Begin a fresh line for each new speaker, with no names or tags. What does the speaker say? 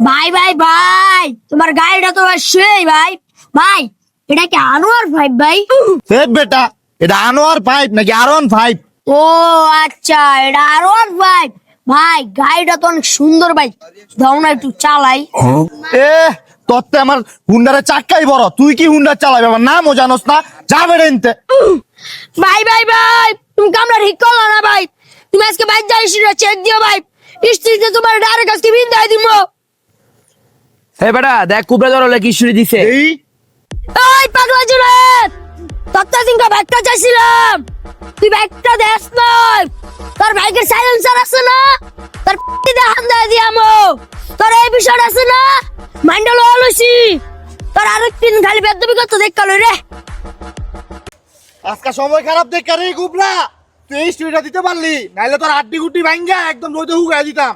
ভাই ভাই ভাই, তোমার গাড়িটা তো সেই ভাই। ভাই এটা কি আনোয়ার ভাই ভাই?
এ বেটা, এটা আনোয়ার পাইপ নাকি R15?
ও আচ্ছা, এটা আনোয়ার ভাই। ভাই গাড়িটা তো অনেক সুন্দর ভাই, দাও না একটু চালাই।
এ তোর তো আমার হুন্ডারের চাক্কাই বড়, তুই কি হুন্ডার চালাবি? আমার নামও জানোস না, যাবে রেনতে।
ভাই ভাই ভাই, তুমি কামরা ঠিক করলো না ভাই। তুমি আজকে বাইক যাইস চেক দিও ভাই, স্ত্রীতে তোমার ডাইরেক্ট আজকে বিদায় দিব।
হে বেটা দেখ কুবরা ধরলে কি শুনে দিছে।
এই
এই পাগলা জুলেট, তত্তা দিনকা ব্যাগটা চাইছিলাম, তুই ব্যাগটা দেস নয়। তোর বাইকের সাইলেন্সার আছে না, তোর পিঠে হাত দিয়ে দিয়ামো। তোর এই বিষয়টা আছে না, মাইন্ডল অলসি। তোর আরেকদিন খালি বেদবি করতে দেখ কালো রে।
আজকে সময় খারাপ দেখ রে গুবরা, তুই এই স্টোরিটা দিতে পারলি, নাইলে তোর আড্ডি গুড্ডি ভাঙ্গা একদম রোদে হুগায় দিতাম।